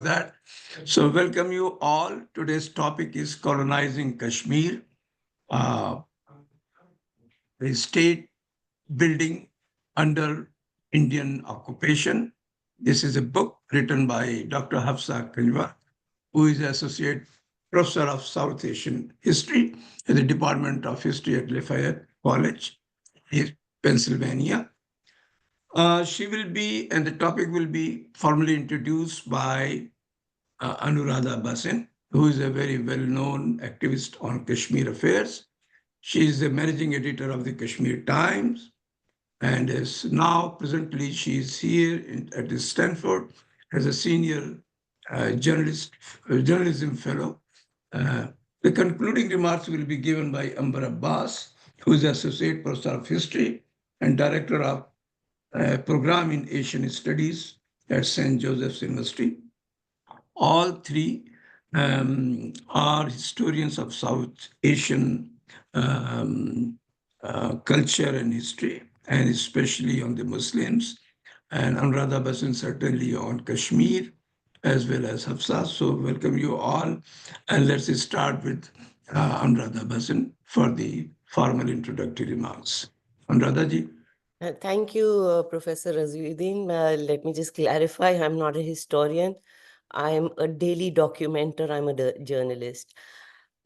that. So welcome you all. Today's topic is colonizing Kashmir, uh, the state building under Indian occupation. This is a book written by Dr. Hafsa Kanjwal, who is Associate Professor of South Asian History at the Department of History at Lafayette College, Pennsylvania. She will be, and the topic will be formally introduced by Anuradha Basin, who is a very well-known activist on Kashmir affairs. She is the managing editor of the Kashmir Times, and is now presently she is here at Stanford as a senior journalism fellow. Uh, the concluding remarks will be given by Amber Abbas, who is associate professor of history and director of program in Asian Studies at St. Joseph's University. All three are historians of South Asian culture and history, and especially on the Muslims. And Anuradha Basin certainly on Kashmir, as well as Hafsa. So welcome you all. And let's start with Anuradha Basin for the formal introductory remarks. Anuradha ji. Thank you, Professor Raziuddin. Let me just clarify, I'm not a historian. I'm a daily documenter. I'm a journalist.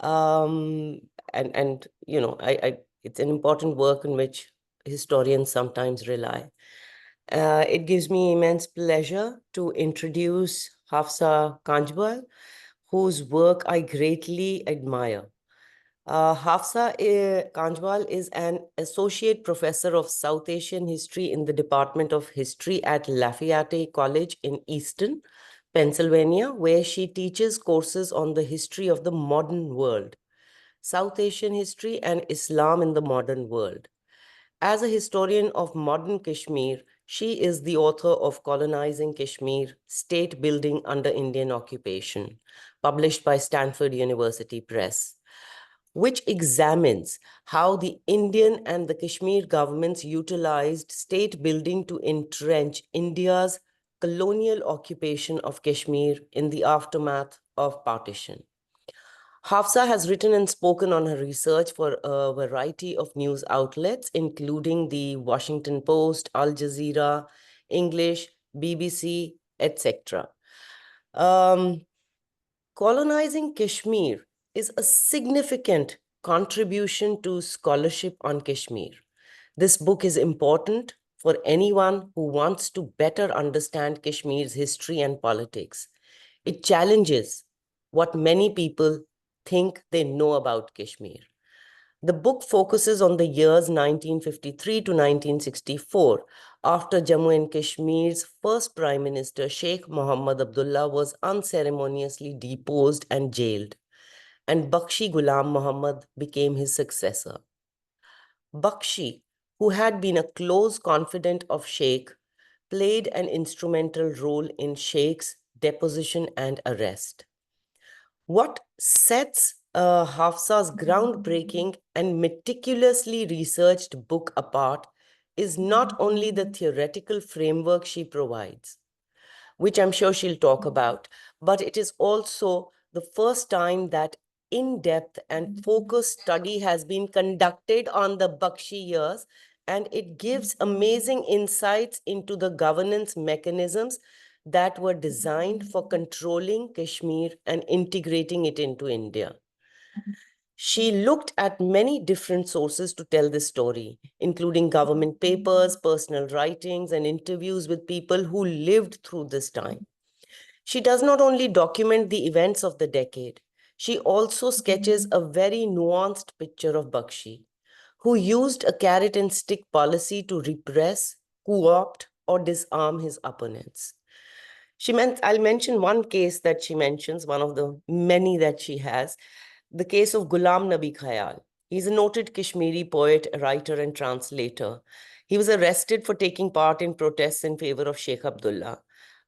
And you know, it's an important work in which historians sometimes rely. It gives me immense pleasure to introduce Hafsa Kanjwal, whose work I greatly admire. Hafsa Kanjwal is an associate professor of South Asian history in the Department of History at Lafayette College in Eaton, Pennsylvania, where she teaches courses on the history of the modern world, South Asian history, and Islam in the modern world. As a historian of modern Kashmir, she is the author of Colonizing Kashmir, State Building Under Indian Occupation, published by Stanford University Press, which examines how the Indian and the Kashmir governments utilized state building to entrench India's colonial occupation of Kashmir in the aftermath of partition. Hafsa has written and spoken on her research for a variety of news outlets, including the Washington Post, Al Jazeera, English, BBC, etc. Colonizing Kashmir is a significant contribution to scholarship on Kashmir. This book is important for anyone who wants to better understand Kashmir's history and politics. It challenges what many people think they know about Kashmir. The book focuses on the years 1953 to 1964, after Jammu and Kashmir's first Prime Minister, Sheikh Mohammad Abdullah, was unceremoniously deposed and jailed, and Bakshi Ghulam Muhammad became his successor. Bakshi, who had been a close confidant of Sheikh, played an instrumental role in Sheikh's deposition and arrest. What sets Hafsa's groundbreaking and meticulously researched book apart is not only the theoretical framework she provides, which I'm sure she'll talk about, but it is also the first time that in-depth and focused study has been conducted on the Bakshi years, and it gives amazing insights into the governance mechanisms that were designed for controlling Kashmir and integrating it into India. She looked at many different sources to tell this story, including government papers, personal writings, and interviews with people who lived through this time. She does not only document the events of the decade, she also sketches a very nuanced picture of Bakshi, who used a carrot and stick policy to repress, co-opt, or disarm his opponents. I'll mention one case that she mentions, one of the many that she has, the case of Ghulam Nabi Khayal. He's a noted Kashmiri poet, writer, and translator. He was arrested for taking part in protests in favor of Sheikh Abdullah.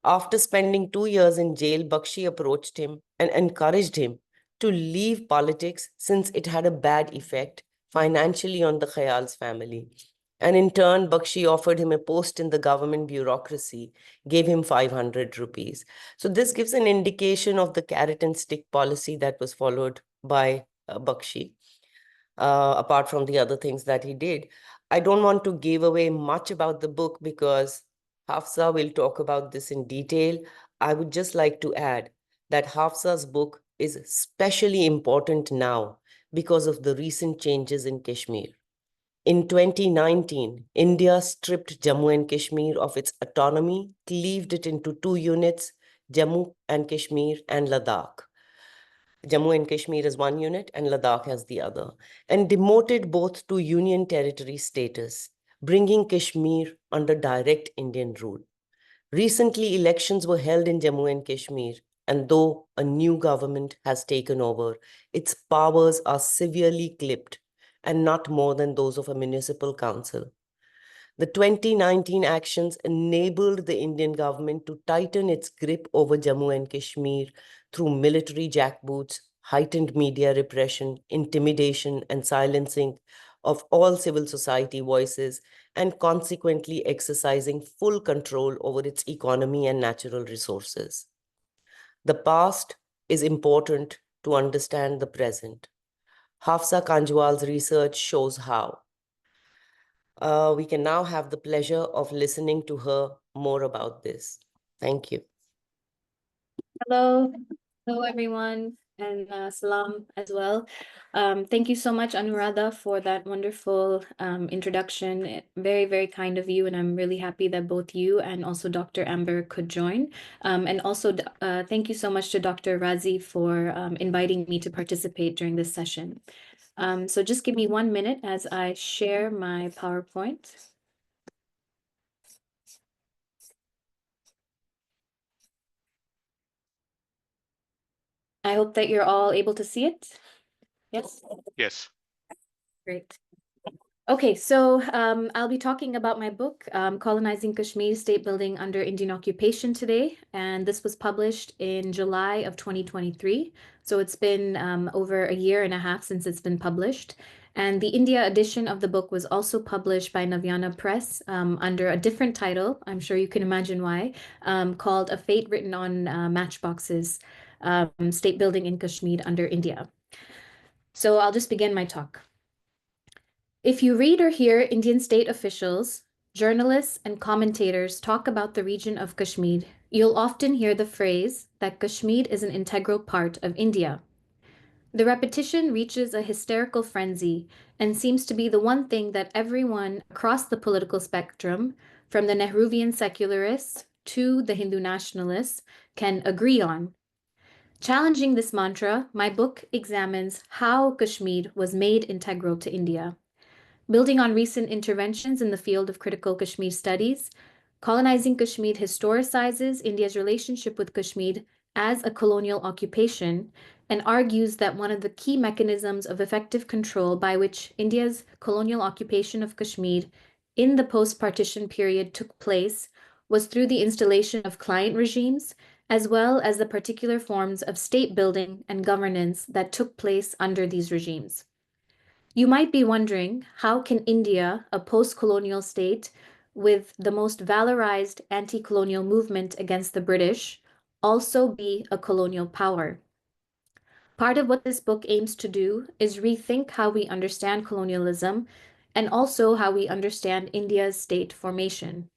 After spending 2 years in jail, Bakshi approached him and encouraged him to leave politics since it had a bad effect financially on the Khayal's family. And in turn, Bakshi offered him a post in the government bureaucracy, gave him 500 rupees. So this gives an indication of the carrot and stick policy that was followed by Bakshi, apart from the other things that he did. I don't want to give away much about the book because Hafsa will talk about this in detail. I would just like to add that Hafsa's book is especially important now because of the recent changes in Kashmir. In 2019, India stripped Jammu and Kashmir of its autonomy, cleaved it into two units, Jammu and Kashmir and Ladakh. Jammu and Kashmir as one unit and Ladakh as the other, and demoted both to union territory status, bringing Kashmir under direct Indian rule. Recently, elections were held in Jammu and Kashmir, and though a new government has taken over, its powers are severely clipped and not more than those of a municipal council. The 2019 actions enabled the Indian government to tighten its grip over Jammu and Kashmir through military jackboots, heightened media repression, intimidation, and silencing of all civil society voices, and consequently exercising full control over its economy and natural resources. The past is important to understand the present. Hafsa Kanjwal's research shows how. We can now have the pleasure of listening to her more about this. Thank you. Hello, hello everyone, and salam as well. Thank you so much, Anuradha, for that wonderful introduction. Very, very kind of you, and I'm really happy that both you and also Dr. Amber could join. And also, thank you so much to Dr. Razi for inviting me to participate during this session. So just give me 1 minute as I share my PowerPoint. I hope that you're all able to see it. Yes? Yes. Great. Okay, so I'll be talking about my book, Colonizing Kashmir, State Building Under Indian Occupation today. And this was published in July of 2023. So it's been over a year and a half since it's been published. And the India edition of the book was also published by Navyana Press under a different title, I'm sure you can imagine why, called A Fate Written on Matchboxes, State Building in Kashmir Under India. So I'll just begin my talk. If you read or hear Indian state officials, journalists, and commentators talk about the region of Kashmir, you'll often hear the phrase that Kashmir is an integral part of India. The repetition reaches a hysterical frenzy and seems to be the one thing that everyone across the political spectrum, from the Nehruvian secularists to the Hindu nationalists, can agree on. Challenging this mantra, my book examines how Kashmir was made integral to India. Building on recent interventions in the field of critical Kashmir studies, Colonizing Kashmir historicizes India's relationship with Kashmir as a colonial occupation and argues that one of the key mechanisms of effective control by which India's colonial occupation of Kashmir in the post-partition period took place was through the installation of client regimes, as well as the particular forms of state building and governance that took place under these regimes. You might be wondering, how can India, a post-colonial state with the most valorized anti-colonial movement against the British, also be a colonial power? Part of what this book aims to do is rethink how we understand colonialism and also how we understand India's state formation.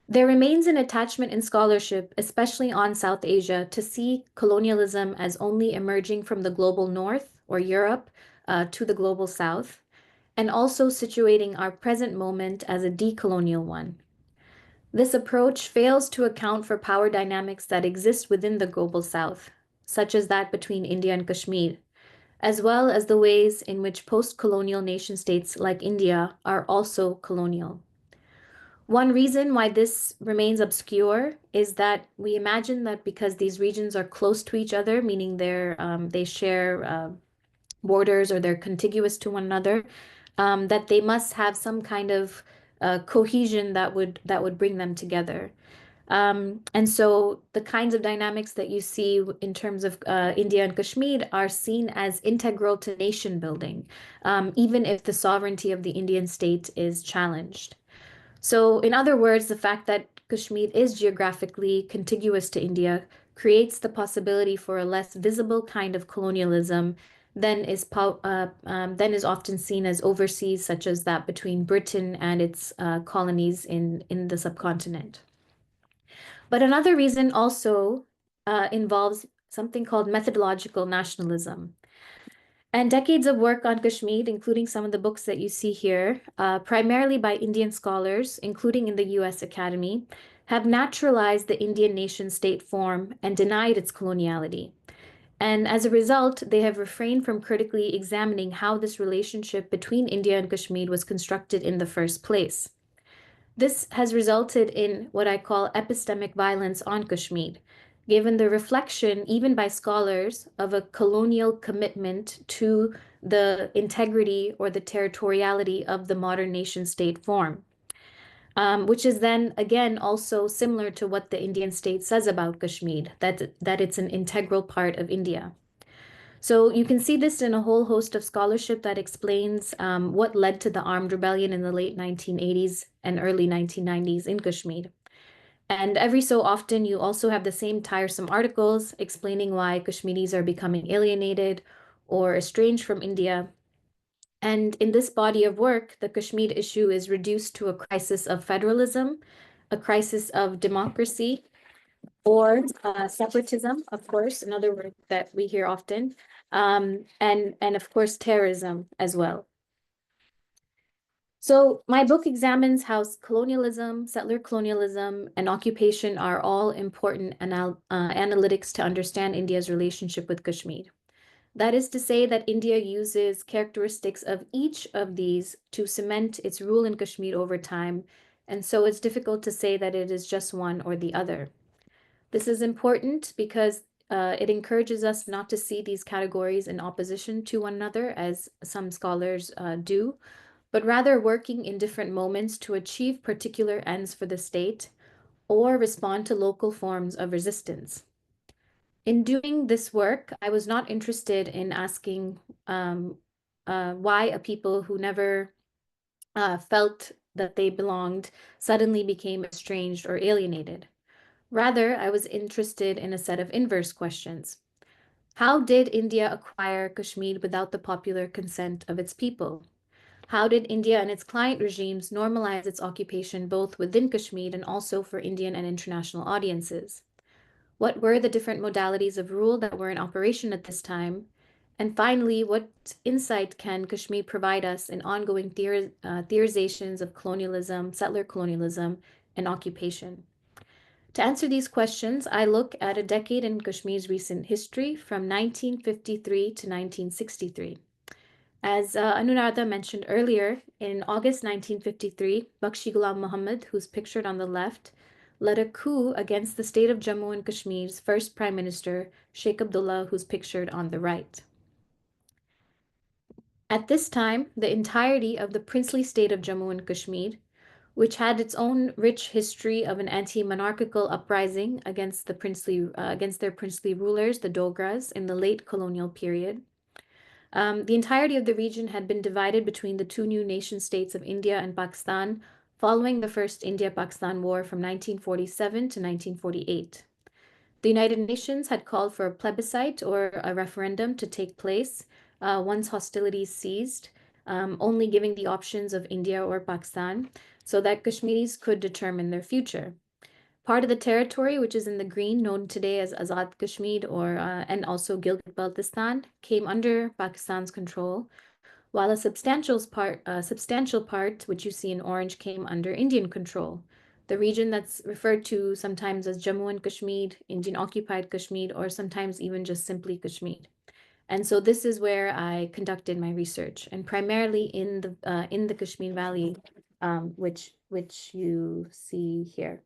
There remains an attachment in scholarship, especially on South Asia, to see colonialism as only emerging from the global north or Europe to the global south, and also situating our present moment as a decolonial one. This approach fails to account for power dynamics that exist within the global south, such as that between India and Kashmir, as well as the ways in which post-colonial nation-states like India are also colonial. One reason why this remains obscure is that we imagine that because these regions are close to each other, meaning they share borders or they're contiguous to one another, that they must have some kind of cohesion that would bring them together. And so the kinds of dynamics that you see in terms of India and Kashmir are seen as integral to nation building, even if the sovereignty of the Indian state is challenged. So, in other words, the fact that Kashmir is geographically contiguous to India creates the possibility for a less visible kind of colonialism than is often seen as overseas, such as that between Britain and its colonies in the subcontinent. But another reason also involves something called methodological nationalism. And decades of work on Kashmir, including some of the books that you see here, primarily by Indian scholars, including in the US Academy, have naturalized the Indian nation state form and denied its coloniality. And as a result, they have refrained from critically examining how this relationship between India and Kashmir was constructed in the first place. This has resulted in what I call epistemic violence on Kashmir, given the reflection, even by scholars, of a colonial commitment to the integrity or the territoriality of the modern nation state form, which is then again also similar to what the Indian state says about Kashmir, that it's an integral part of India. So you can see this in a whole host of scholarship that explains what led to the armed rebellion in the late 1980s and early 1990s in Kashmir. And every so often, you also have the same tiresome articles explaining why Kashmiris are becoming alienated or estranged from India. And in this body of work, the Kashmir issue is reduced to a crisis of federalism, a crisis of democracy, or separatism, of course, another word that we hear often, and of course terrorism as well. So my book examines how colonialism, settler colonialism, and occupation are all important analytics to understand India's relationship with Kashmir. That is to say that India uses characteristics of each of these to cement its rule in Kashmir over time, and so it's difficult to say that it is just one or the other. This is important because it encourages us not to see these categories in opposition to one another, as some scholars do, but rather working in different moments to achieve particular ends for the state or respond to local forms of resistance. In doing this work, I was not interested in asking why a people who never felt that they belonged suddenly became estranged or alienated. Rather, I was interested in a set of inverse questions. How did India acquire Kashmir without the popular consent of its people? How did India and its client regimes normalize its occupation both within Kashmir and also for Indian and international audiences? What were the different modalities of rule that were in operation at this time? And finally, what insight can Kashmir provide us in ongoing theorizations of colonialism, settler colonialism, and occupation? To answer these questions, I look at a decade in Kashmir's recent history from 1953 to 1963. As Anuradha mentioned earlier, in August 1953, Bakshi Ghulam Muhammad, who's pictured on the left, led a coup against the state of Jammu and Kashmir's first Prime Minister, Sheikh Abdullah, who's pictured on the right. At this time, the entirety of the princely state of Jammu and Kashmir, which had its own rich history of an anti-monarchical uprising against their princely rulers, the Dogras, in the late colonial period. The entirety of the region had been divided between the two new nation states of India and Pakistan following the First India-Pakistan War from 1947 to 1948. The United Nations had called for a plebiscite or a referendum to take place once hostilities ceased, only giving the options of India or Pakistan so that Kashmiris could determine their future. Part of the territory, which is in the green, known today as Azad Kashmir and also Gilgit-Baltistan, came under Pakistan's control, while a substantial part, which you see in orange, came under Indian control. The region that's referred to sometimes as Jammu and Kashmir, Indian-occupied Kashmir, or sometimes even just simply Kashmir. And so this is where I conducted my research, and primarily in the Kashmir Valley, which you see here.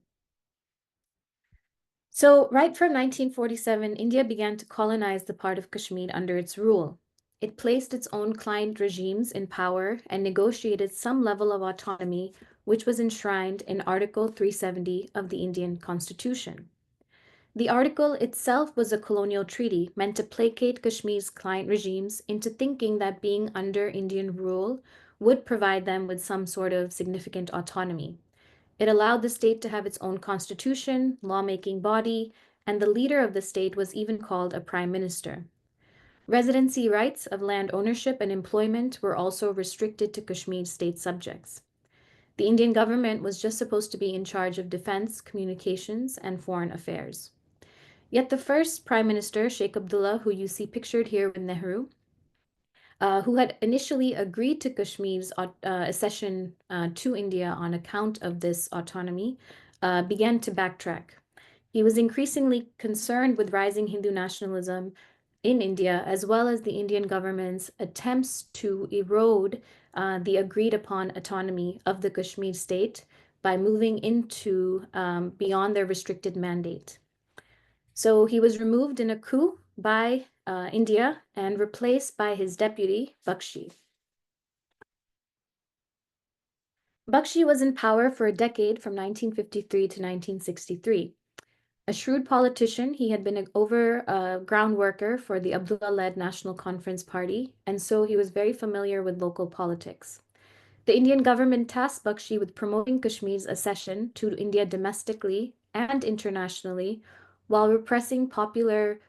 So right from 1947, India began to colonize the part of Kashmir under its rule. It placed its own client regimes in power and negotiated some level of autonomy which was enshrined in Article 370 of the Indian Constitution. The article itself was a colonial treaty meant to placate Kashmir's client regimes into thinking that being under Indian rule would provide them with some sort of significant autonomy. It allowed the state to have its own constitution, lawmaking body, and the leader of the state was even called a prime minister. Residency rights of land ownership and employment were also restricted to Kashmir state subjects. The Indian government was just supposed to be in charge of defense, communications, and foreign affairs. Yet the first Prime Minister, Sheikh Abdullah, who you see pictured here with Nehru, who had initially agreed to Kashmir's accession to India on account of this autonomy, began to backtrack. He was increasingly concerned with rising Hindu nationalism in India, as well as the Indian government's attempts to erode the agreed upon autonomy of the Kashmir state by moving into beyond their restricted mandate. So he was removed in a coup by India and replaced by his deputy, Bakshi. Bakshi was in power for a decade from 1953 to 1963. A shrewd politician, he had been a ground worker for the Abdullah-led National Conference Party, and so he was very familiar with local politics. The Indian government tasked Bakshi with promoting Kashmir's accession to India domestically and internationally, while repressing popular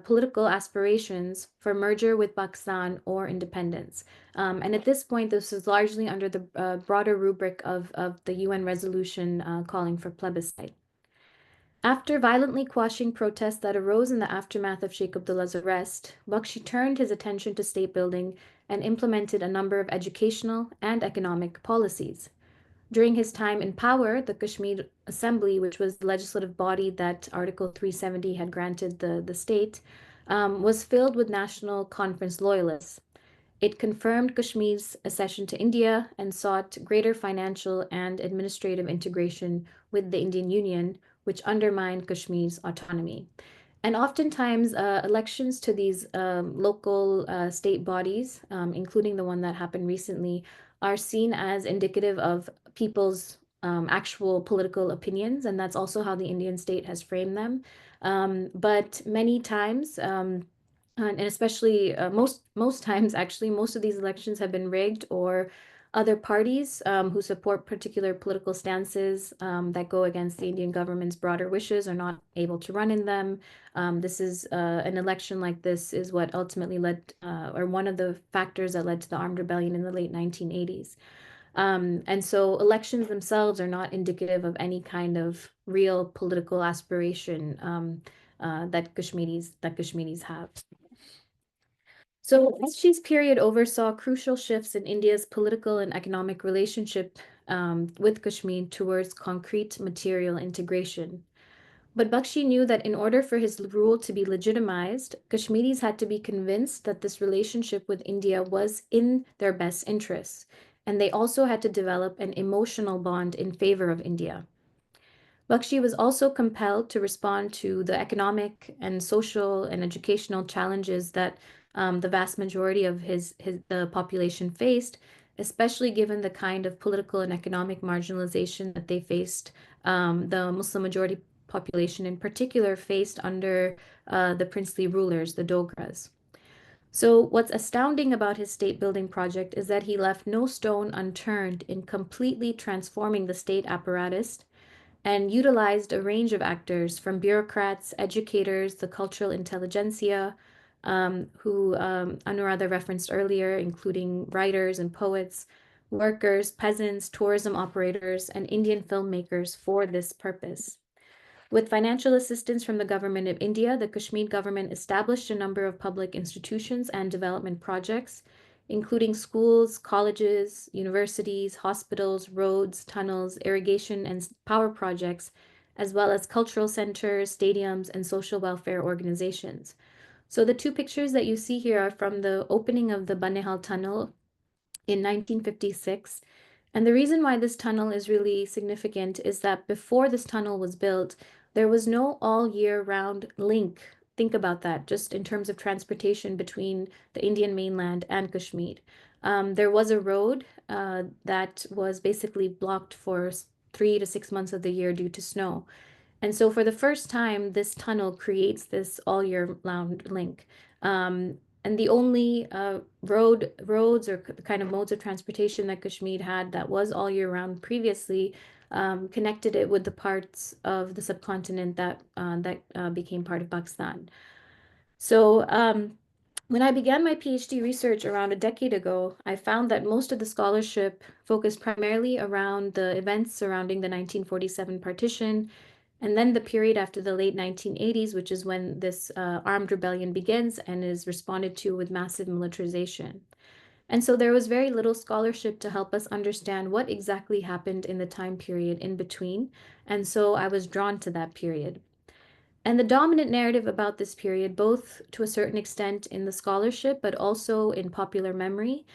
political aspirations for merger with Pakistan or independence. And at this point, this was largely under the broader rubric of the UN resolution calling for plebiscite. After violently quashing protests that arose in the aftermath of Sheikh Abdullah's arrest, Bakshi turned his attention to state building and implemented a number of educational and economic policies. During his time in power, the Kashmir Assembly, which was the legislative body that Article 370 had granted the state, was filled with National Conference loyalists. It confirmed Kashmir's accession to India and sought greater financial and administrative integration with the Indian Union, which undermined Kashmir's autonomy. And oftentimes, elections to these local state bodies, including the one that happened recently, are seen as indicative of people's actual political opinions, and that's also how the Indian state has framed them. But many times, and especially most times, actually, most of these elections have been rigged, or other parties who support particular political stances that go against the Indian government's broader wishes are not able to run in them. This is an election like this is what ultimately led, or one of the factors that led to the armed rebellion in the late 1980s. And so elections themselves are not indicative of any kind of real political aspiration that Kashmiris have. So Bakshi's period oversaw crucial shifts in India's political and economic relationship with Kashmir towards concrete material integration. But Bakshi knew that in order for his rule to be legitimized, Kashmiris had to be convinced that this relationship with India was in their best interests, and they also had to develop an emotional bond in favor of India. Bakshi was also compelled to respond to the economic and social and educational challenges that the vast majority of the population faced, especially given the kind of political and economic marginalization that they faced. The Muslim majority population in particular faced under the princely rulers, the Dogras. So what's astounding about his state building project is that he left no stone unturned in completely transforming the state apparatus and utilized a range of actors, from bureaucrats, educators, the cultural intelligentsia, who Anuradha referenced earlier, including writers and poets, workers, peasants, tourism operators, and Indian filmmakers for this purpose. With financial assistance from the government of India, the Kashmir government established a number of public institutions and development projects, including schools, colleges, universities, hospitals, roads, tunnels, irrigation and power projects, as well as cultural centers, stadiums, and social welfare organizations. So the two pictures that you see here are from the opening of the Banehal Tunnel in 1956. And the reason why this tunnel is really significant is that before this tunnel was built, there was no all year round link. Think about that, just in terms of transportation between the Indian mainland and Kashmir. there was a road that was basically blocked for 3 to 6 months of the year due to snow. And so for the first time, this tunnel creates this all year round link. And the only roads or kind of modes of transportation that Kashmir had that was all year round previously connected it with the parts of the subcontinent that became part of Pakistan. So when I began my PhD research around a decade ago, I found that most of the scholarship focused primarily around the events surrounding the 1947 partition, and then the period after the late 1980s, which is when this armed rebellion begins and is responded to with massive militarization. And so there was very little scholarship to help us understand what exactly happened in the time period in between. And so I was drawn to that period. And the dominant narrative about this period, both to a certain extent in the scholarship, but also in popular memory,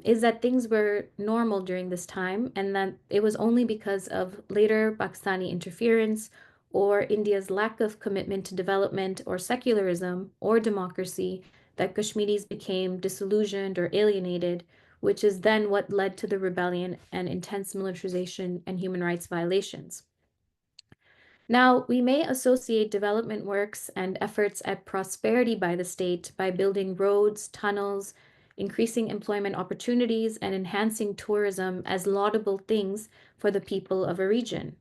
is that things were normal during this time, and that it was only because of later Pakistani interference or India's lack of commitment to development or secularism or democracy that Kashmiris became disillusioned or alienated, which is then what led to the rebellion and intense militarization and human rights violations. Now, we may associate development works and efforts at prosperity by the state by building roads, tunnels, increasing employment opportunities, and enhancing tourism as laudable things for the people of a region.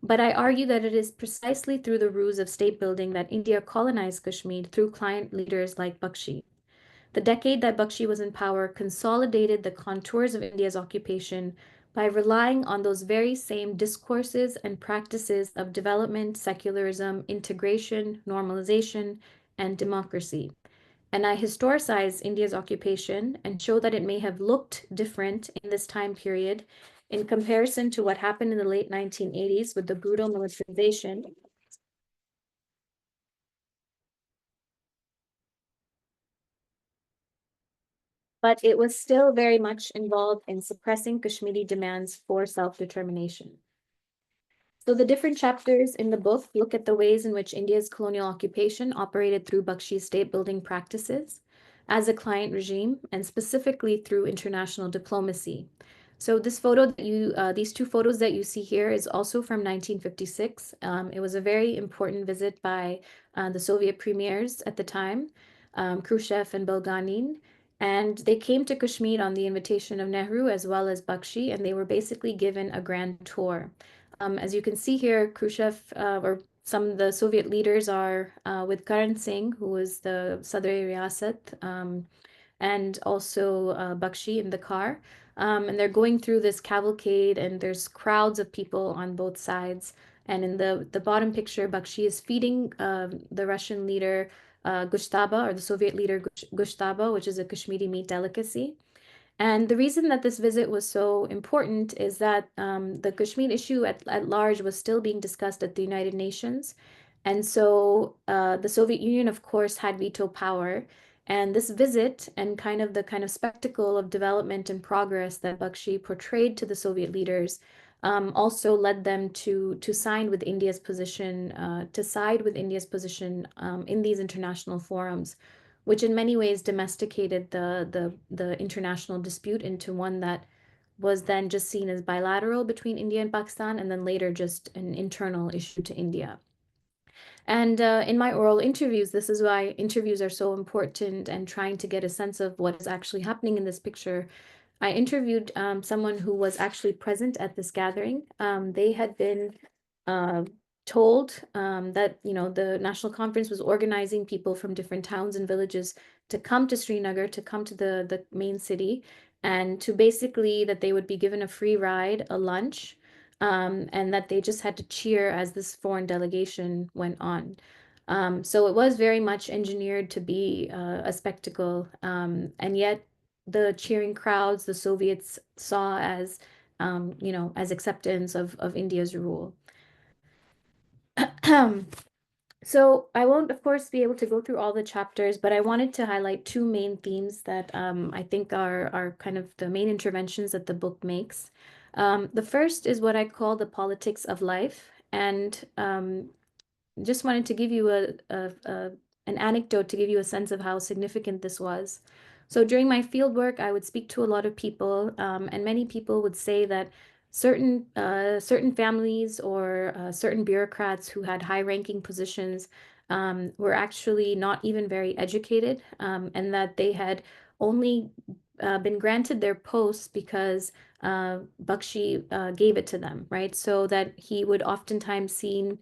But I argue that it is precisely through the ruse of state building that India colonized Kashmir through client leaders like Bakshi. The decade that Bakshi was in power consolidated the contours of India's occupation by relying on those very same discourses and practices of development, secularism, integration, normalization, and democracy. And I historicize India's occupation and show that it may have looked different in this time period in comparison to what happened in the late 1980s with the brutal militarization. But it was still very much involved in suppressing Kashmiri demands for self-determination. So the different chapters in the book look at the ways in which India's colonial occupation operated through Bakshi's state-building practices as a client regime, and specifically through international diplomacy. So this photo that these two photos that you see here is also from 1956. It was a very important visit by the Soviet premiers at the time, Khrushchev and Bulganin. And they came to Kashmir on the invitation of Nehru as well as Bakshi, and they were basically given a grand tour. As you can see here, Khrushchev or some of the Soviet leaders are with Karan Singh, who was the Sadr-e Riyasat, and also Bakshi in the car. And they're going through this cavalcade, and there's crowds of people on both sides. And in the bottom picture, Bakshi is feeding the Russian leader Gushtaba, or the Soviet leader Gushtaba, which is a Kashmiri meat delicacy. And the reason that this visit was so important is that the Kashmir issue at large was still being discussed at the United Nations. And so the Soviet Union, of course, had veto power. And this visit and the kind of spectacle of development and progress that Bakshi portrayed to the Soviet leaders also led them to side with India's position in these international forums, which in many ways domesticated the international dispute into one that was then just seen as bilateral between India and Pakistan, and then later just an internal issue to India. And in my oral interviews, this is why interviews are so important, and trying to get a sense of what is actually happening in this picture. I interviewed someone who was actually present at this gathering. They had been told that the national conference was organizing people from different towns and villages to come to Srinagar, to come to the main city, and to basically that they would be given a free ride, a lunch, and that they just had to cheer as this foreign delegation went on. So it was very much engineered to be a spectacle, and yet the cheering crowds the Soviets saw as as acceptance of India's rule. So I won't, of course, be able to go through all the chapters, but I wanted to highlight two main themes that I think are kind of the main interventions that the book makes. The first is what I call the politics of life, and just wanted to give you an anecdote to give you a sense of how significant this was. So during my field work, I would speak to a lot of people, and many people would say that certain families or certain bureaucrats who had high-ranking positions were actually not even very educated, and that they had only been granted their posts because Bakshi gave it to them, right? So that he would oftentimes see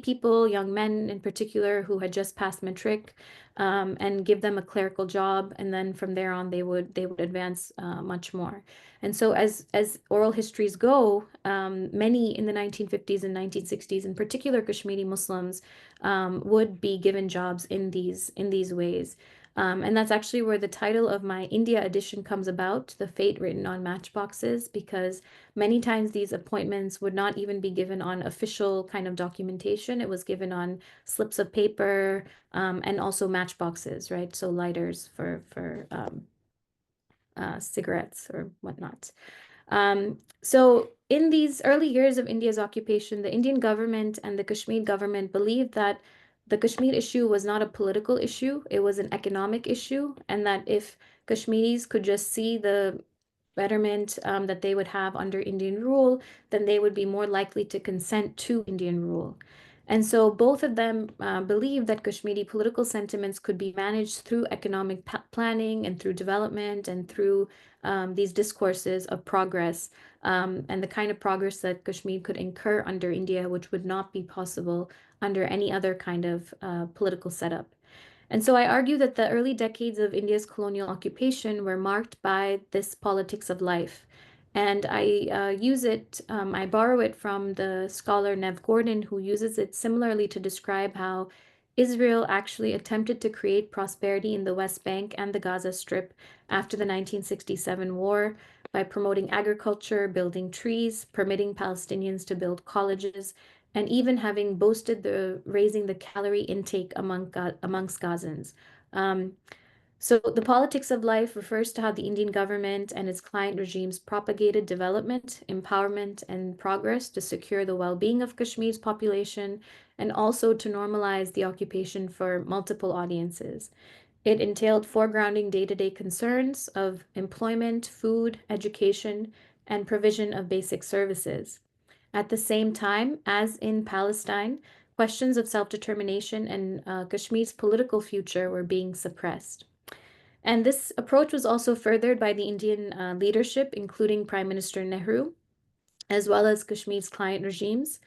people, young men in particular, who had just passed matric, and give them a clerical job, and then from there on they would advance much more. And so as oral histories go, many in the 1950s and 1960s, in particular Kashmiri Muslims, would be given jobs in these ways. And that's actually where the title of my India edition comes about, The Fate Written on Matchboxes, because many times these appointments would not even be given on official kind of documentation. It was given on slips of paper, and also matchboxes, right? So lighters for cigarettes or whatnot. So in these early years of India's occupation, the Indian government and the Kashmir government believed that the Kashmir issue was not a political issue, it was an economic issue, and that if Kashmiris could just see the betterment that they would have under Indian rule, then they would be more likely to consent to Indian rule. And so both of them believed that Kashmiri political sentiments could be managed through economic planning and through development and through these discourses of progress, and the kind of progress that Kashmir could incur under India, which would not be possible under any other kind of political setup. And so I argue that the early decades of India's colonial occupation were marked by this politics of life. And I borrow it from the scholar Nev Gordon, who uses it similarly to describe how Israel actually attempted to create prosperity in the West Bank and the Gaza Strip after the 1967 war by promoting agriculture, building trees, permitting Palestinians to build colleges, and even having boasted the raising the calorie intake amongst Gazans. So the politics of life refers to how the Indian government and its client regimes propagated development, empowerment, and progress to secure the well-being of Kashmir's population and also to normalize the occupation for multiple audiences. It entailed foregrounding day-to-day concerns of employment, food, education, and provision of basic services. At the same time, as in Palestine, questions of self-determination and Kashmir's political future were being suppressed. And this approach was also furthered by the Indian leadership, including Prime Minister Nehru, as well as Kashmir's client regimes.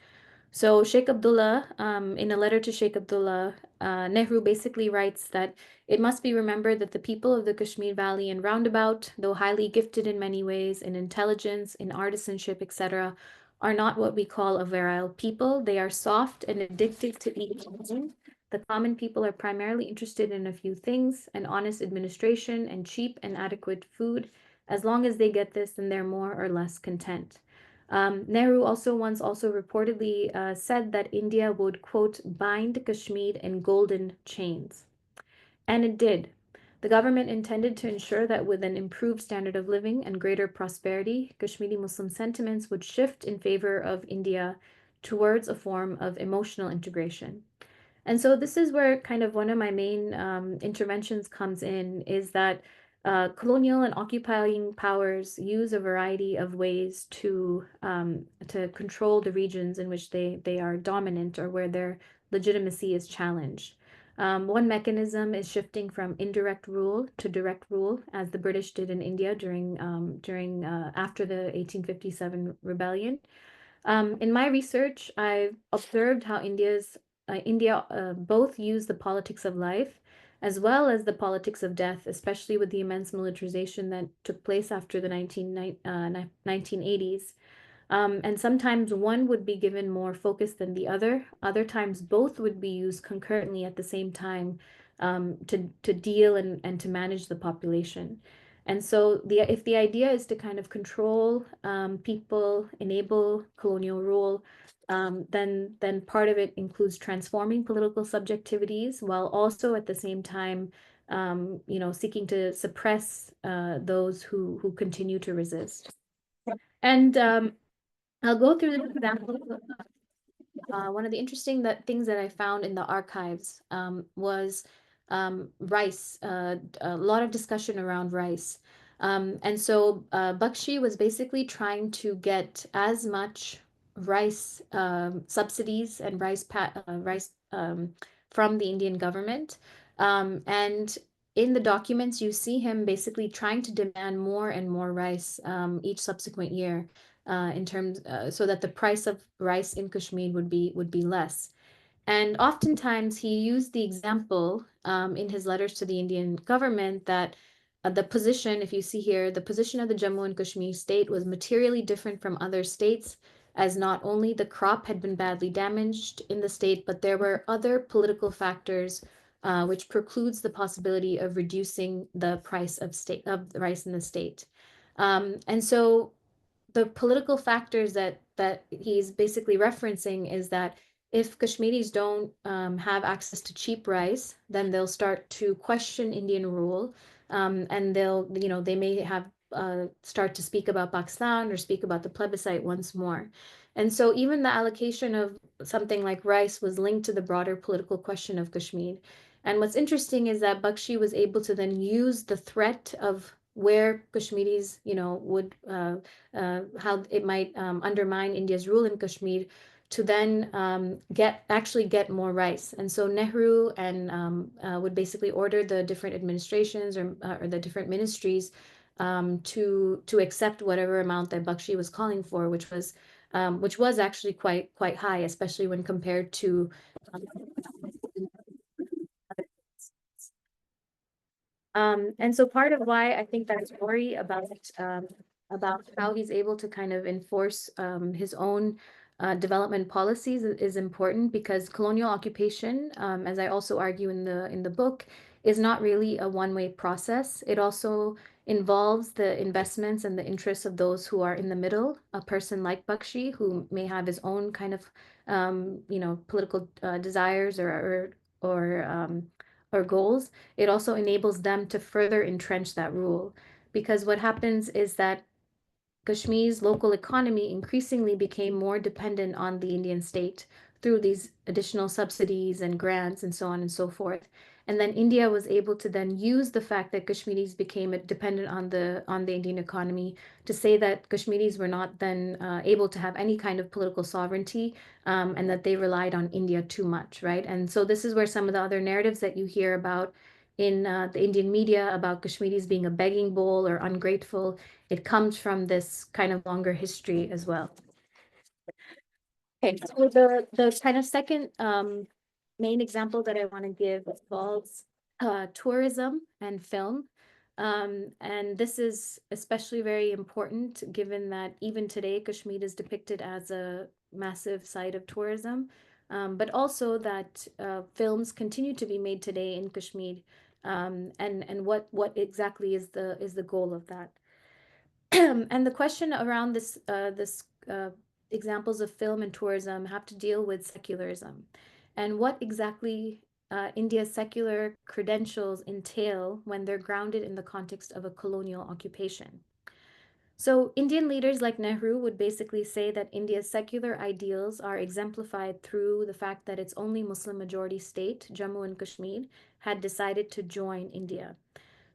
So Sheikh Abdullah, in a letter to Sheikh Abdullah, Nehru basically writes that it must be remembered that the people of the Kashmir Valley and roundabout, though highly gifted in many ways, in intelligence, in artisanship, etc., are not what we call a virile people. They are soft and addicted to eating. The common people are primarily interested in a few things, an honest administration and cheap and adequate food. As long as they get this, then they're more or less content. Nehru once reportedly said that India would, quote, bind Kashmir in golden chains. And it did. The government intended to ensure that with an improved standard of living and greater prosperity, Kashmiri Muslim sentiments would shift in favor of India towards a form of emotional integration. And so this is where kind of one of my main interventions comes in, is that colonial and occupying powers use a variety of ways to control the regions in which they are dominant or where their legitimacy is challenged. One mechanism is shifting from indirect rule to direct rule, as the British did in India after the 1857 rebellion. In my research, I've observed how India both used the politics of life as well as the politics of death, especially with the immense militarization that took place after the 1980s. And sometimes one would be given more focus than the other. Other times, both would be used concurrently at the same time to deal and to manage the population. And so if the idea is to kind of control people, enable colonial rule, then part of it includes transforming political subjectivities while also at the same time, seeking to suppress those who continue to resist. And I'll go through this example. One of the interesting things that I found in the archives was rice, a lot of discussion around rice. And so Bakshi was basically trying to get as much rice subsidies and rice from the Indian government. And in the documents, you see him basically trying to demand more and more rice each subsequent year, in terms so that the price of rice in Kashmir would be less. And oftentimes he used the example in his letters to the Indian government that the position, if you see here, the position of the Jammu and Kashmir state was materially different from other states, as not only the crop had been badly damaged in the state, but there were other political factors which precludes the possibility of reducing the price of the rice in the state. And so the political factors that he's basically referencing is that if Kashmiris don't have access to cheap rice, then they'll start to question Indian rule, and they may have start to speak about Pakistan or speak about the plebiscite once more. And so even the allocation of something like rice was linked to the broader political question of Kashmir. And what's interesting is that Bakshi was able to then use the threat of where Kashmiris, would how it might undermine India's rule in Kashmir to then get more rice. And so Nehru and would basically order the different administrations or the different ministries to accept whatever amount that Bakshi was calling for, which was actually quite high, especially when compared to and so part of why I think that story about how he's able to kind of enforce his own development policies is important, because colonial occupation, as I also argue in the book, is not really a one-way process. It also involves the investments and the interests of those who are in the middle, a person like Bakshi, who may have his own kind of political desires or goals. It also enables them to further entrench that rule. Because what happens is that Kashmir's local economy increasingly became more dependent on the Indian state through these additional subsidies and grants and so on and so forth. And then India was able to then use the fact that Kashmiris became dependent on the Indian economy to say that Kashmiris were not then able to have any kind of political sovereignty, and that they relied on India too much, right? And so this is where some of the other narratives that you hear about in the Indian media about Kashmiris being a begging bowl or ungrateful, it comes from this kind of longer history as well. Okay, so the kind of second main example that I want to give involves tourism and film. And this is especially very important given that even today Kashmir is depicted as a massive site of tourism, but also that films continue to be made today in Kashmir, and what exactly is the goal of that. And the question around this examples of film and tourism have to deal with secularism and what exactly India's secular credentials entail when they're grounded in the context of a colonial occupation. So Indian leaders like Nehru would basically say that India's secular ideals are exemplified through the fact that its only Muslim majority state, Jammu and Kashmir, had decided to join India.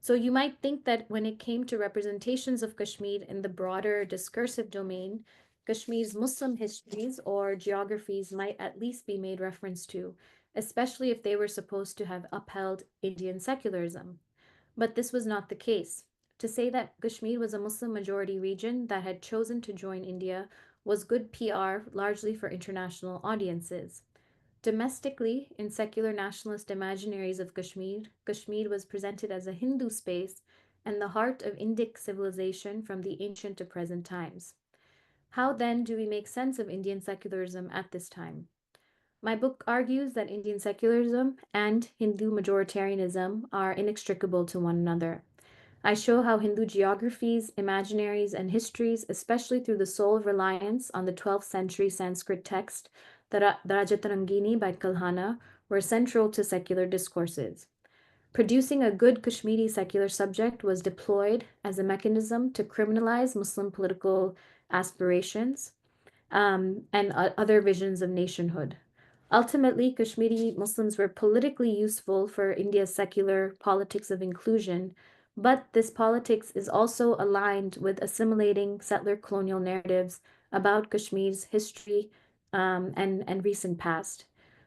So you might think that when it came to representations of Kashmir in the broader discursive domain, Kashmir's Muslim histories or geographies might at least be made reference to, especially if they were supposed to have upheld Indian secularism. But this was not the case. To say that Kashmir was a Muslim majority region that had chosen to join India was good PR, largely for international audiences. Domestically, in secular nationalist imaginaries of Kashmir, Kashmir was presented as a Hindu space and the heart of Indic civilization from the ancient to present times. How then do we make sense of Indian secularism at this time? My book argues that Indian secularism and Hindu majoritarianism are inextricable to one another. I show how Hindu geographies, imaginaries, and histories, especially through the sole reliance on the 12th century Sanskrit text, the Rajatarangini by Kalhana, were central to secular discourses. Producing a good Kashmiri secular subject was deployed as a mechanism to criminalize Muslim political aspirations and other visions of nationhood. Ultimately, Kashmiri Muslims were politically useful for India's secular politics of inclusion, but this politics is also aligned with assimilating settler colonial narratives about Kashmir's history and recent past.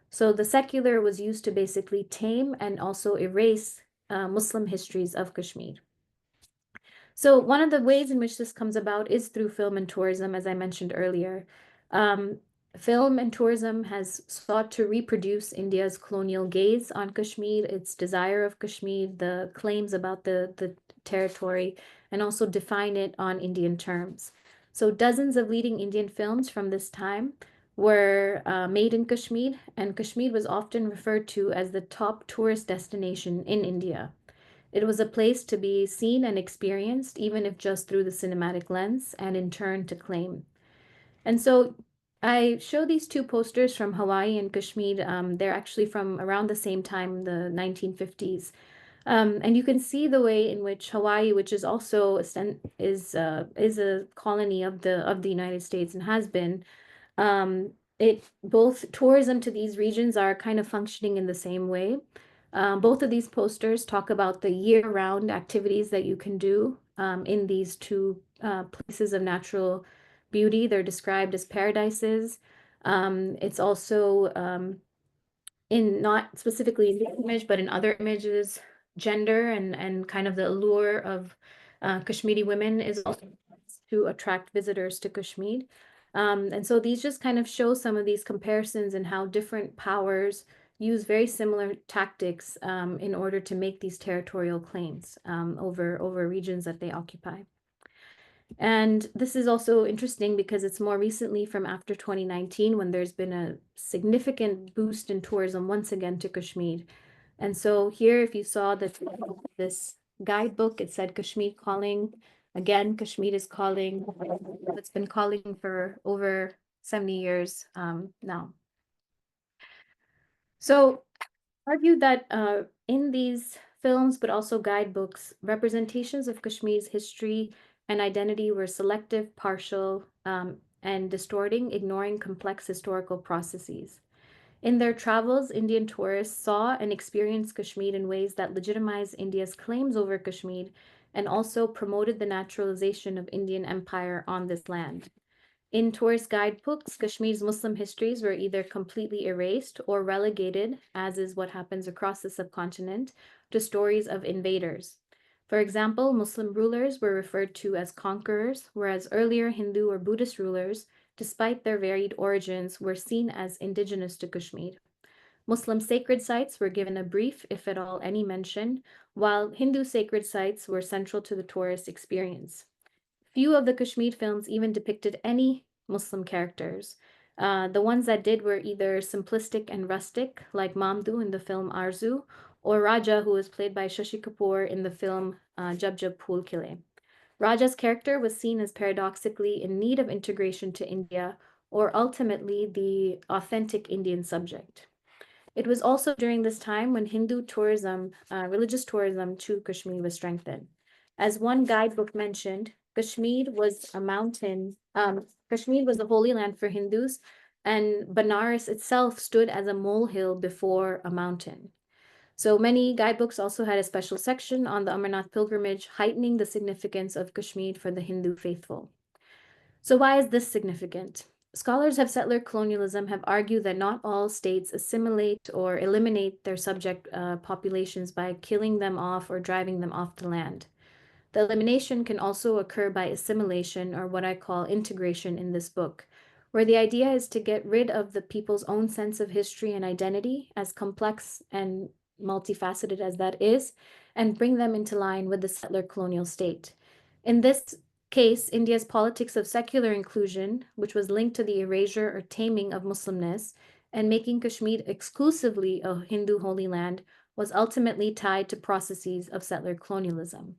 So the secular was used to basically tame and also erase Muslim histories of Kashmir. So one of the ways in which this comes about is through film and tourism, as I mentioned earlier. Um, Film and tourism has sought to reproduce India's colonial gaze on Kashmir, its desire of Kashmir, the claims about the territory, and also define it on Indian terms. So dozens of leading Indian films from this time were made in Kashmir, and Kashmir was often referred to as the top tourist destination in India. It was a place to be seen and experienced, even if just through the cinematic lens, and in turn to claim. And so I show these two posters from Hawaii and Kashmir. They're actually from around the same time, the 1950s. And you can see the way in which Hawaii, which is also is a colony of the United States and has been, it both tourism to these regions are kind of functioning in the same way. Both of these posters talk about the year-round activities that you can do in these two places of natural beauty. They're described as paradises. It's also in not specifically in this image, but in other images, gender and kind of the allure of Kashmiri women is also to attract visitors to Kashmir. And so these just kind of show some of these comparisons and how different powers use very similar tactics in order to make these territorial claims over regions that they occupy. And this is also interesting because it's more recently from after 2019 when there's been a significant boost in tourism once again to Kashmir. And so here, if you saw this guidebook, it said Kashmir calling. Again, Kashmir is calling. It's been calling for over 70 years now. So argue that in these films, but also guidebooks, representations of Kashmir's history and identity were selective, partial, and distorting, ignoring complex historical processes. In their travels, Indian tourists saw and experienced Kashmir in ways that legitimized India's claims over Kashmir and also promoted the naturalization of Indian empire on this land. In tourist guidebooks, Kashmir's Muslim histories were either completely erased or relegated, as is what happens across the subcontinent, to stories of invaders. For example, Muslim rulers were referred to as conquerors, whereas earlier Hindu or Buddhist rulers, despite their varied origins, were seen as indigenous to Kashmir. Muslim sacred sites were given a brief, if at all any mention, while Hindu sacred sites were central to the tourist experience. Few of the Kashmir films even depicted any Muslim characters. The ones that did were either simplistic and rustic, like Mamdu in the film Arzu, or Raja, who was played by Shashi Kapoor in the film Jab Jab Phool Khile. Raja's character was seen as paradoxically in need of integration to India, or ultimately the authentic Indian subject. It was also during this time when Hindu tourism, religious tourism to Kashmir was strengthened. As one guidebook mentioned, Kashmir was a mountain. Kashmir was the holy land for Hindus, and Banaras itself stood as a molehill before a mountain. So many guidebooks also had a special section on the Amarnath pilgrimage, heightening the significance of Kashmir for the Hindu faithful. So why is this significant? Scholars of settler colonialism have argued that not all states assimilate or eliminate their subject populations by killing them off or driving them off the land. The elimination can also occur by assimilation, or what I call integration in this book, where the idea is to get rid of the people's own sense of history and identity, as complex and multifaceted as that is, and bring them into line with the settler colonial state. In this case, India's politics of secular inclusion, which was linked to the erasure or taming of Muslimness and making Kashmir exclusively a Hindu holy land, was ultimately tied to processes of settler colonialism.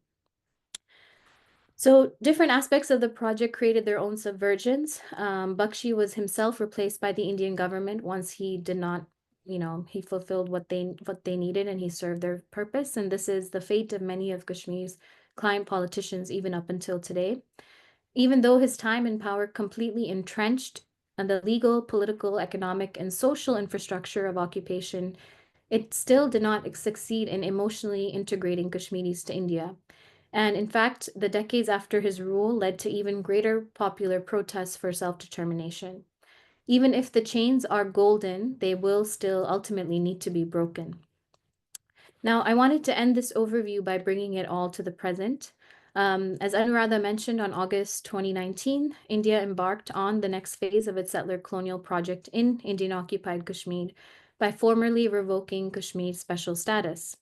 So different aspects of the project created their own subversions. Bakshi was himself replaced by the Indian government once he did not, he fulfilled what they needed and he served their purpose. And this is the fate of many of Kashmir's client politicians even up until today. Even though his time in power completely entrenched and the legal, political, economic, and social infrastructure of occupation, it still did not succeed in emotionally integrating Kashmiris to India. And in fact, the decades after his rule led to even greater popular protests for self-determination. Even if the chains are golden, they will still ultimately need to be broken. Now, I wanted to end this overview by bringing it all to the present. As Anuradha mentioned, on August 2019, India embarked on the next phase of its settler colonial project in Indian-occupied Kashmir by formally revoking Kashmir's special status.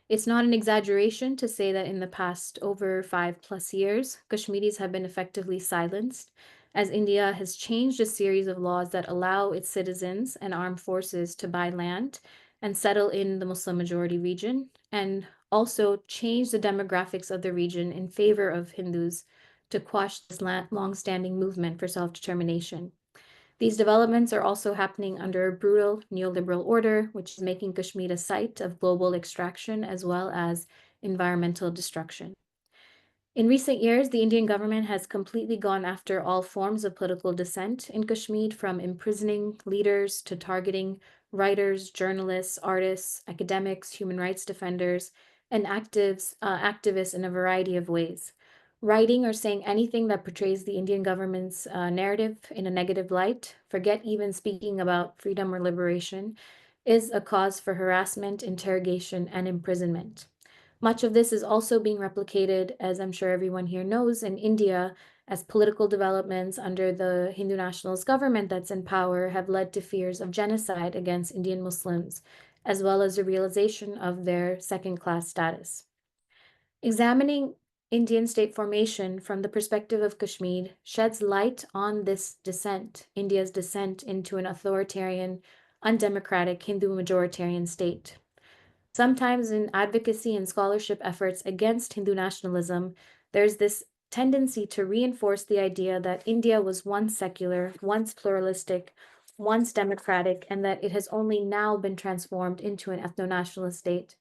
It's not an exaggeration to say that in the past over 5+ years, Kashmiris have been effectively silenced, as India has changed a series of laws that allow its citizens and armed forces to buy land and settle in the Muslim majority region, and also change the demographics of the region in favor of Hindus to quash this long-standing movement for self-determination. These developments are also happening under a brutal neoliberal order, which is making Kashmir a site of global extraction as well as environmental destruction. In recent years, the Indian government has completely gone after all forms of political dissent in Kashmir, from imprisoning leaders to targeting writers, journalists, artists, academics, human rights defenders, and activists in a variety of ways. Writing or saying anything that portrays the Indian government's narrative in a negative light, forget even speaking about freedom or liberation, is a cause for harassment, interrogation, and imprisonment. Much of this is also being replicated, as I'm sure everyone here knows, in India, as political developments under the Hindu nationalist government that's in power have led to fears of genocide against Indian Muslims, as well as the realization of their second-class status. Examining Indian state formation from the perspective of Kashmir sheds light on this descent, India's descent into an authoritarian, undemocratic Hindu majoritarian state. Sometimes in advocacy and scholarship efforts against Hindu nationalism, there's this tendency to reinforce the idea that India was once secular, once pluralistic, once democratic, and that it has only now been transformed into an ethno-nationalist state.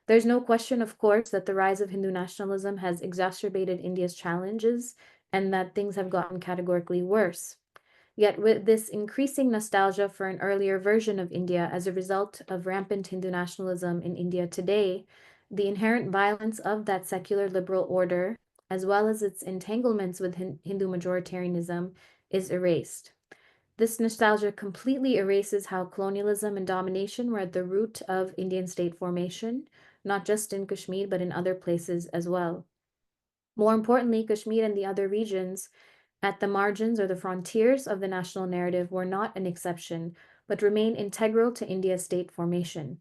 There's no question, of course, that the rise of Hindu nationalism has exacerbated India's challenges and that things have gotten categorically worse. Yet with this increasing nostalgia for an earlier version of India as a result of rampant Hindu nationalism in India today, the inherent violence of that secular liberal order, as well as its entanglements with Hindu majoritarianism, is erased. This nostalgia completely erases how colonialism and domination were at the root of Indian state formation, not just in Kashmir, but in other places as well. More importantly, Kashmir and the other regions at the margins or the frontiers of the national narrative were not an exception, but remain integral to India's state formation.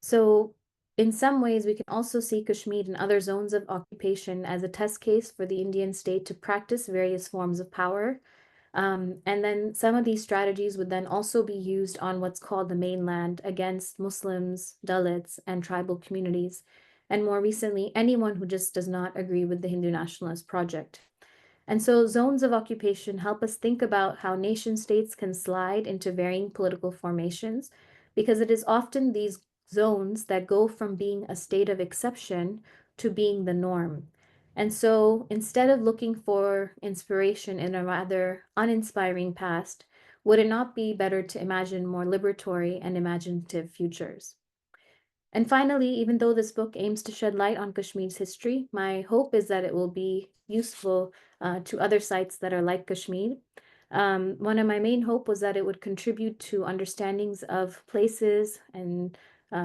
So, in some ways, we can also see Kashmir and other zones of occupation as a test case for the Indian state to practice various forms of power. And then some of these strategies would then also be used on what's called the mainland against Muslims, Dalits, and tribal communities, and more recently, anyone who just does not agree with the Hindu nationalist project. And so zones of occupation help us think about how nation states can slide into varying political formations, because it is often these zones that go from being a state of exception to being the norm. And so instead of looking for inspiration in a rather uninspiring past, would it not be better to imagine more liberatory and imaginative futures? And finally, even though this book aims to shed light on Kashmir's history, my hope is that it will be useful to other sites that are like Kashmir. One of my main hope was that it would contribute to understandings of places and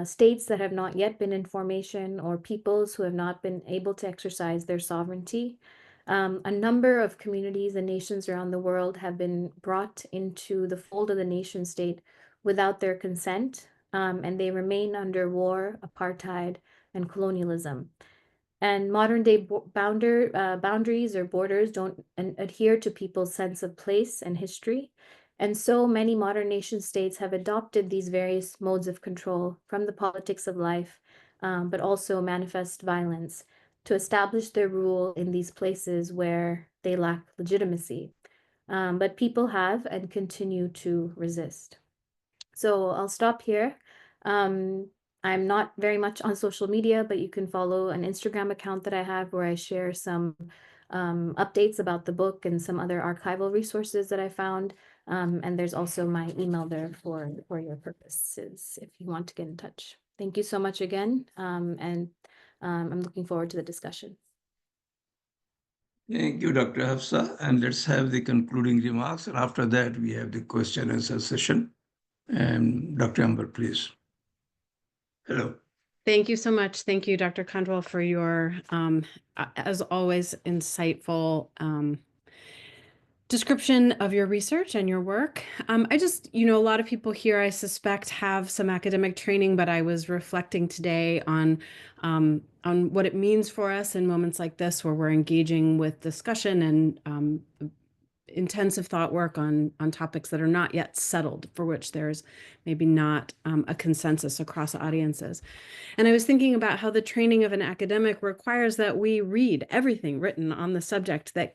states that have not yet been in formation, or peoples who have not been able to exercise their sovereignty. A number of communities and nations around the world have been brought into the fold of the nation state without their consent, and they remain under war, apartheid, and colonialism. And modern day boundaries or borders don't adhere to people's sense of place and history. And so many modern nation states have adopted these various modes of control from the politics of life, but also manifest violence to establish their rule in these places where they lack legitimacy. But people have and continue to resist. So I'll stop here. I'm not very much on social media, but you can follow an Instagram account that I have where I share some updates about the book and some other archival resources that I found. And there's also my email there for your purposes if you want to get in touch. Thank you so much again. And I'm looking forward to the discussion. Thank you, Dr. Hafsa. And let's have the concluding remarks. And after that, we have the question and answer session. And Dr. Amber, please. Hello. Thank you so much. Thank you, Dr. Kanjwal, for your, as always, insightful description of your research and your work. I just, a lot of people here, I suspect, have some academic training, but I was reflecting today on what it means for us in moments like this, where we're engaging with discussion and intensive thought work on topics that are not yet settled, for which there's maybe not a consensus across audiences. And I was thinking about how the training of an academic requires that we read everything written on the subject that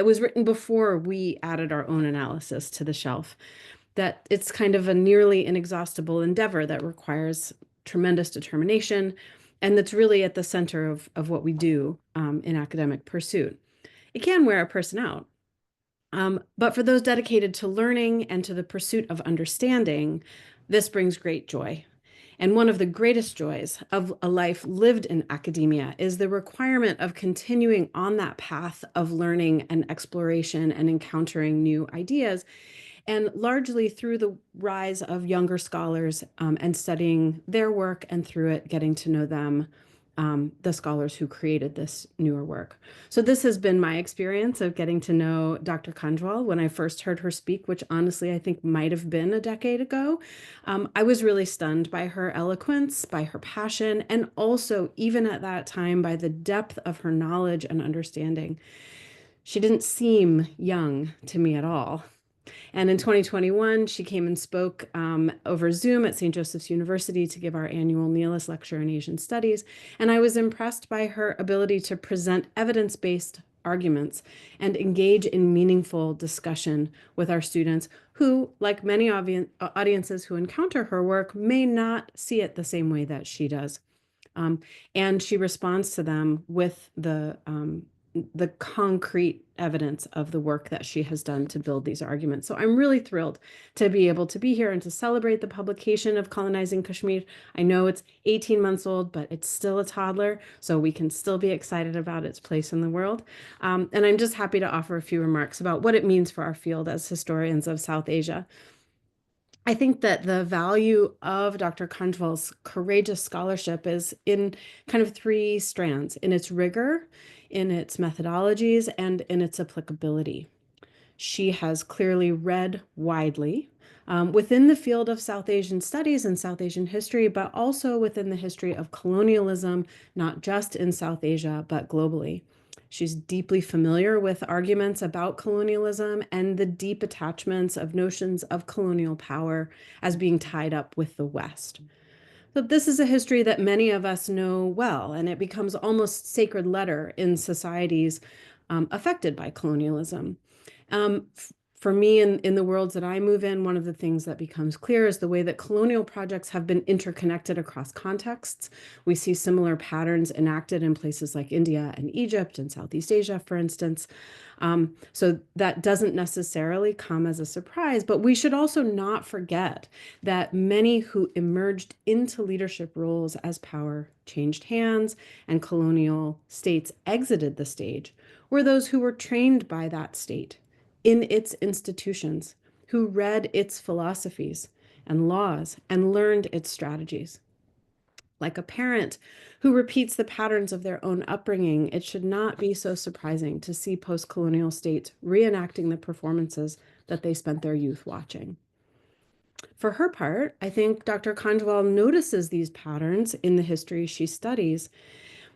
was written before we added our own analysis to the shelf. That it's kind of a nearly inexhaustible endeavor that requires tremendous determination, and that's really at the center of what we do in academic pursuit. It can wear a person out. But for those dedicated to learning and to the pursuit of understanding, this brings great joy. And one of the greatest joys of a life lived in academia is the requirement of continuing on that path of learning and exploration and encountering new ideas, and largely through the rise of younger scholars and studying their work, and through it getting to know them, the scholars who created this newer work. So this has been my experience of getting to know Dr. Kanjwal when I first heard her speak, which honestly I think might have been a decade ago. I was really stunned by her eloquence, by her passion, and also, even at that time, by the depth of her knowledge and understanding. She didn't seem young to me at all. And in 2021, she came and spoke over Zoom at St. Joseph's University to give our annual Neelis Lecture in Asian Studies. And I was impressed by her ability to present evidence-based arguments and engage in meaningful discussion with our students who, like many audiences who encounter her work, may not see it the same way that she does. And she responds to them with the concrete evidence of the work that she has done to build these arguments. So I'm really thrilled to be able to be here and to celebrate the publication of Colonizing Kashmir. I know it's 18 months old, but it's still a toddler, so we can still be excited about its place in the world. And I'm just happy to offer a few remarks about what it means for our field as historians of South Asia. I think that the value of Dr. Kanjwal's courageous scholarship is in kind of three strands: in its rigor, in its methodologies, and in its applicability. She has clearly read widely within the field of South Asian studies and South Asian history, but also within the history of colonialism, not just in South Asia, but globally. She's deeply familiar with arguments about colonialism and the deep attachments of notions of colonial power as being tied up with the West. So this is a history that many of us know well, and it becomes almost sacred letter in societies affected by colonialism. For me, in the worlds that I move in, one of the things that becomes clear is the way that colonial projects have been interconnected across contexts. We see similar patterns enacted in places like India and Egypt and Southeast Asia, for instance. So that doesn't necessarily come as a surprise, but we should also not forget that many who emerged into leadership roles as power changed hands and colonial states exited the stage were those who were trained by that state in its institutions, who read its philosophies and laws and learned its strategies. Like a parent who repeats the patterns of their own upbringing, it should not be so surprising to see post-colonial states reenacting the performances that they spent their youth watching. For her part, I think Dr. Kanjwal notices these patterns in the history she studies,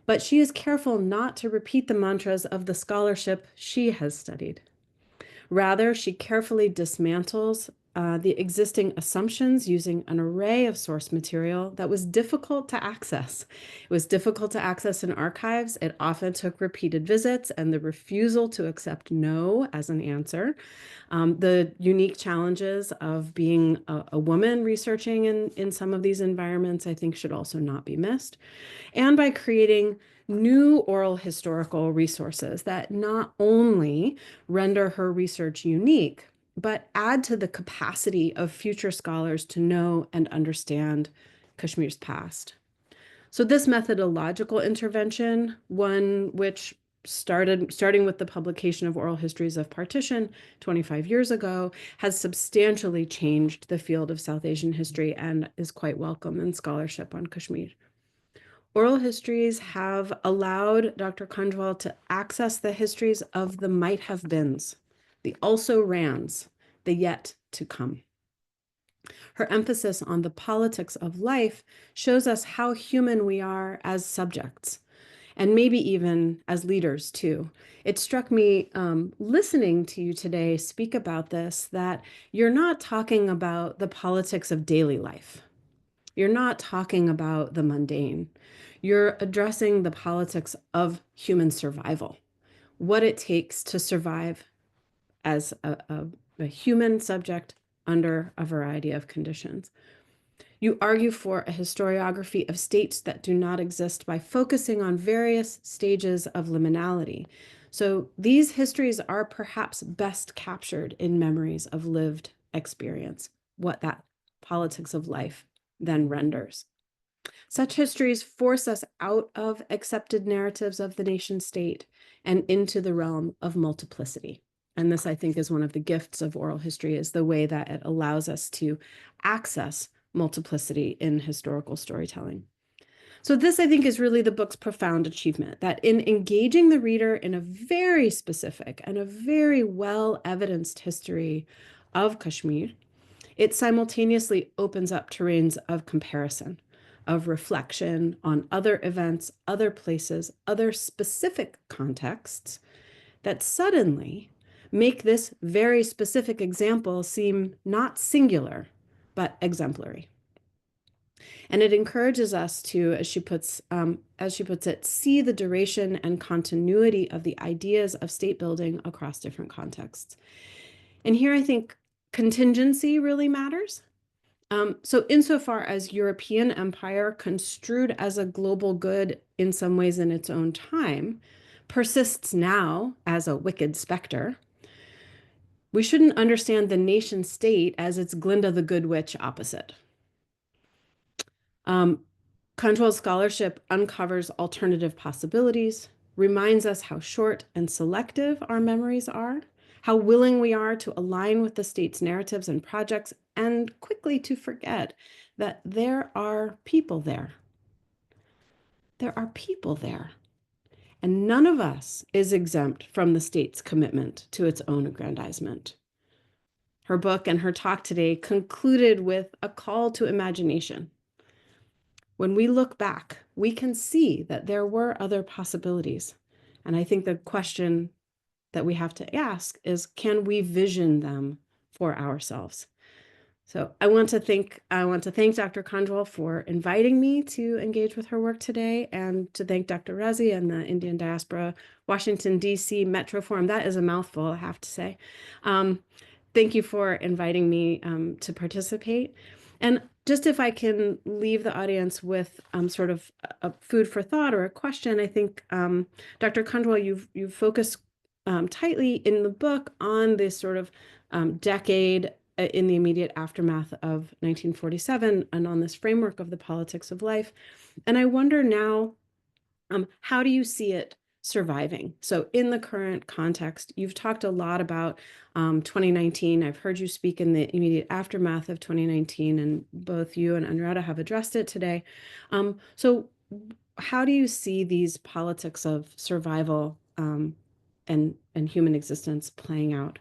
but she is careful not to repeat the mantras of the scholarship she has studied. Rather, she carefully dismantles the existing assumptions using an array of source material that was difficult to access. It was difficult to access in archives. It often took repeated visits and the refusal to accept no as an answer. The unique challenges of being a woman researching in some of these environments, I think, should also not be missed. And by creating new oral historical resources that not only render her research unique, but add to the capacity of future scholars to know and understand Kashmir's past. So this methodological intervention, one which starting with the publication of Oral Histories of Partition 25 years ago, has substantially changed the field of South Asian history and is quite welcome in scholarship on Kashmir. Oral histories have allowed Dr. Kanjwal to access the histories of the might-have-beens, the also-rans, the yet-to-come. Her emphasis on the politics of life shows us how human we are as subjects, and maybe even as leaders too. It struck me listening to you today speak about this, that you're not talking about the politics of daily life. You're not talking about the mundane. You're addressing the politics of human survival, what it takes to survive as a human subject under a variety of conditions. You argue for a historiography of states that do not exist by focusing on various stages of liminality. So these histories are perhaps best captured in memories of lived experience, what that politics of life then renders. Such histories force us out of accepted narratives of the nation state and into the realm of multiplicity. And this, I think, is one of the gifts of oral history, is the way that it allows us to access multiplicity in historical storytelling. So this, I think, is really the book's profound achievement, that in engaging the reader in a very specific and a very well-evidenced history of Kashmir, it simultaneously opens up terrains of comparison, of reflection on other events, other places, other specific contexts that suddenly make this very specific example seem not singular, but exemplary. And it encourages us to, as she puts it, see the duration and continuity of the ideas of state building across different contexts. And here I think contingency really matters. So insofar as European empire, construed as a global good in some ways in its own time, persists now as a wicked specter, we shouldn't understand the nation state as its Glinda the Good Witch opposite. Kanjwal's scholarship uncovers alternative possibilities, reminds us how short and selective our memories are, how willing we are to align with the state's narratives and projects, and quickly to forget that there are people there. There are people there. And none of us is exempt from the state's commitment to its own aggrandizement. Her book and her talk today concluded with a call to imagination. When we look back, we can see that there were other possibilities. And I think the question that we have to ask is, can we vision them for ourselves? So I want to thank Dr. Kanjwal for inviting me to engage with her work today, and to thank Dr. Razi and the Indian Diaspora Washington, D.C. Metro Forum. That is a mouthful, I have to say. Thank you for inviting me to participate. And just if I can leave the audience with sort of a food for thought or a question, I think, Dr. Kanjwal, you've focused tightly in the book on this sort of decade in the immediate aftermath of 1947 and on this framework of the politics of life. And I wonder now, how do you see it surviving? So in the current context, you've talked a lot about 2019. I've heard you speak in the immediate aftermath of 2019, and both you and Anuradha have addressed it today. So how do you see these politics of survival and human existence playing out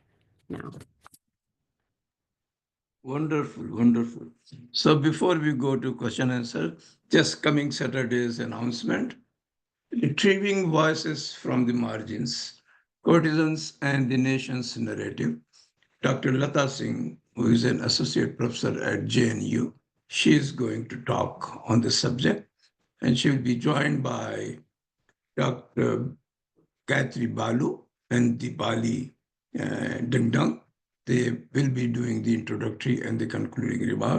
now? Wonderful, wonderful. So before we go to question and answer, just coming Saturday's announcement, retrieving voices from the margins, courtesans and the nation's narrative. Dr. Lata Singh, who is an associate professor at JNU, she is going to talk on the subject, and she will be joined by Dr. Gayatri Balu and Dipali Dingdang. They will be doing the introductory and the concluding remarks.